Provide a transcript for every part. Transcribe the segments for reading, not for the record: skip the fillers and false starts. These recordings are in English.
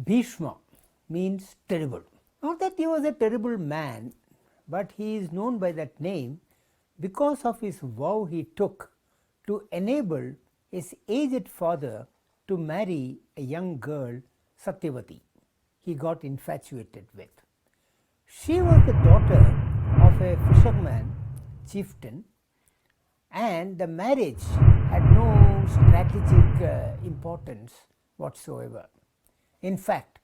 Bheesma means terrible. Not that he was a terrible man, but he is known by that name because of his vow he took to enable his aged father to marry a young girl, Satyavati, he got infatuated with. She was the daughter of a fisherman chieftain, and the marriage had no strategic importance whatsoever. In fact,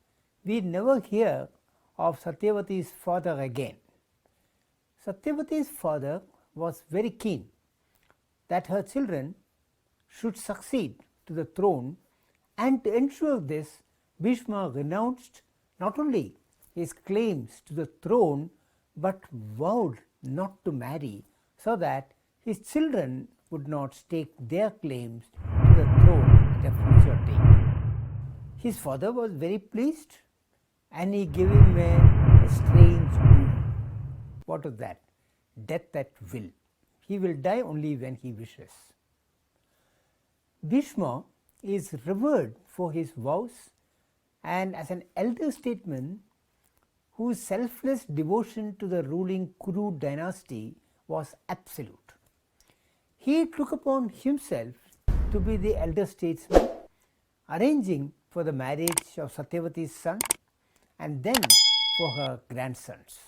we never hear of Satyavati's father again. Satyavati's father was very keen that her children should succeed to the throne, and to ensure this, Bheesma renounced not only his claims to the throne but vowed not to marry, so that his children would not stake their claims to the throne at a future date. His father was very pleased, and he gave him a strange boon. What was that? Death at will. He will die only when he wishes. Bheesma is revered for his vows and as an elder statesman whose selfless devotion to the ruling Kuru dynasty was absolute. He took upon himself to be the elder statesman, arranging for the marriage of Satyavati's son and then for her grandsons.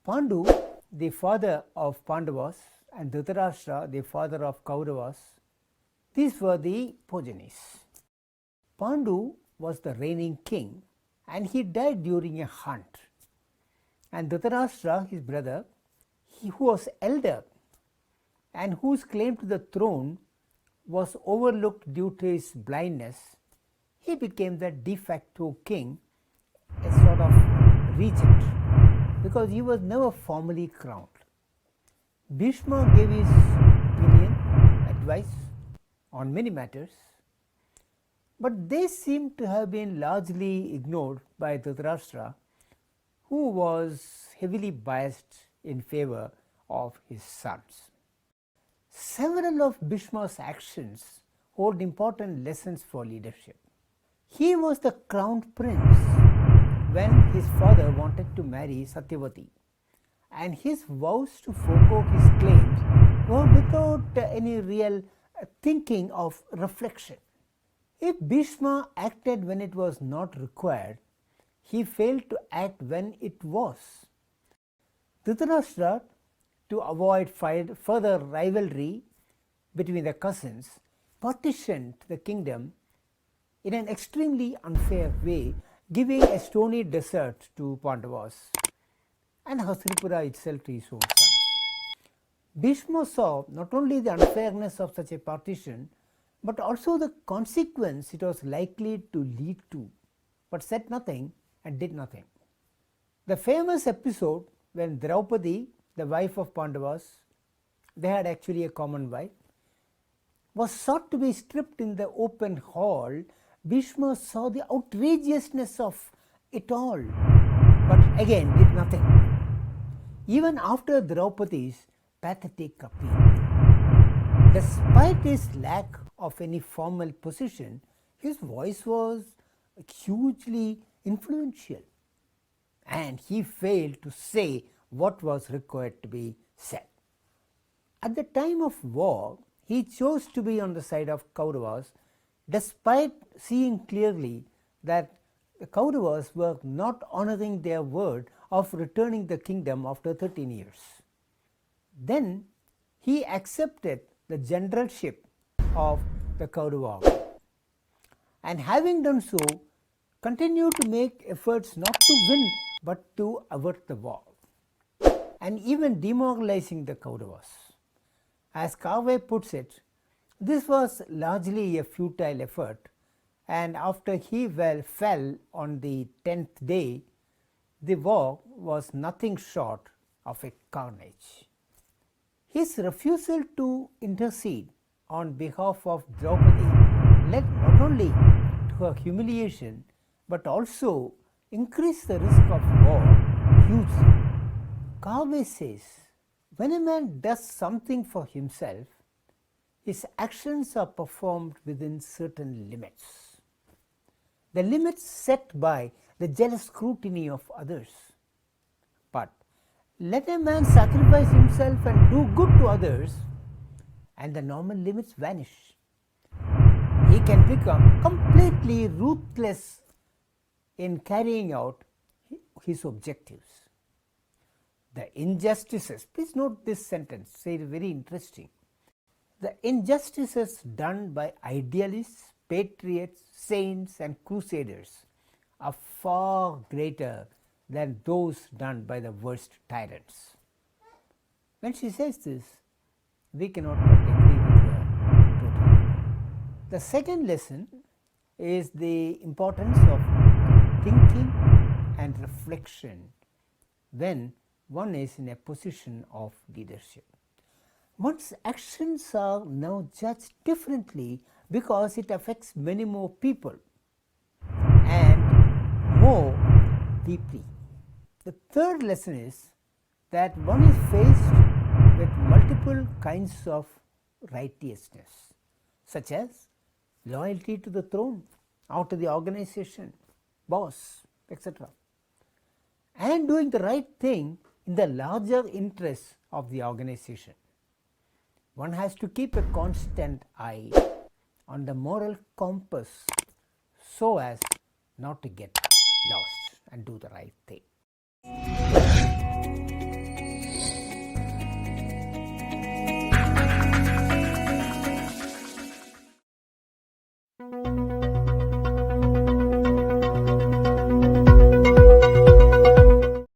Pandu, the father of Pandavas, and Dhritarashtra, the father of Kauravas, these were the progenies. Pandu was the reigning king, and he died during a hunt. And Dhritarashtra, his brother, who was elder and whose claim to the throne was overlooked due to his blindness, he became the de facto king, a sort of regent, because he was never formally crowned. Bheesma gave his opinion, advice on many matters, but they seem to have been largely ignored by Dhritarashtra, who was heavily biased in favor of his sons. Several of Bheesma's actions hold important lessons for leadership. He was the crowned prince when his father wanted to marry Satyavati, and his vows to forego his claims were without any real thinking of reflection. If Bheesma acted when it was not required, he failed to act when it was. Dhritarashtra, to avoid further rivalry between the cousins, partitioned the kingdom in an extremely unfair way, giving a stony desert to Pandavas and Hastinapura itself to his own sons. Bheesma saw not only the unfairness of such a partition, but also the consequence it was likely to lead to, but said nothing and did nothing. The famous episode when Draupadi, the wife of Pandavas, they had actually a common wife, was sought to be stripped in the open hall, Bheesma saw the outrageousness of it all, but again did nothing, even after Draupadi's pathetic appeal. Despite his lack of any formal position, his voice was hugely influential, and he failed to say what was required to be said. At the time of war, he chose to be on the side of Kauravas, despite seeing clearly that the Kauravas were not honoring their word of returning the kingdom after 13 years. Then he accepted the generalship of the Kaurava army, and having done so, continued to make efforts not to win but to avert the war, and even demoralizing the Kauravas. As Karve puts it, this was largely a futile effort, and after he fell on the 10th day, the war was nothing short of a carnage. His refusal to intercede on behalf of Draupadi led not only to her humiliation but also increased the risk of war hugely. Karve says, when a man does something for himself, his actions are performed within certain limits. the limits set by the jealous scrutiny of others. But let a man sacrifice himself and do good to others, and the normal limits vanish. He can become completely ruthless in carrying out his objectives. The injustices, please note this sentence, it is very interesting. The injustices done by idealists, patriots, saints and crusaders are far greater than those done by the worst tyrants. When she says this, we cannot but agree with her totally. The second lesson is the importance of thinking and reflection when one is in a position of leadership. One's actions are now judged differently because it affects many more people and more deeply. The third lesson is that one is faced with multiple kinds of righteousness, such as loyalty to the throne or to the organization, boss, etc., and doing the right thing in the larger interests of the organization. One has to keep a constant eye on the moral compass so as not to get lost and do the right thing.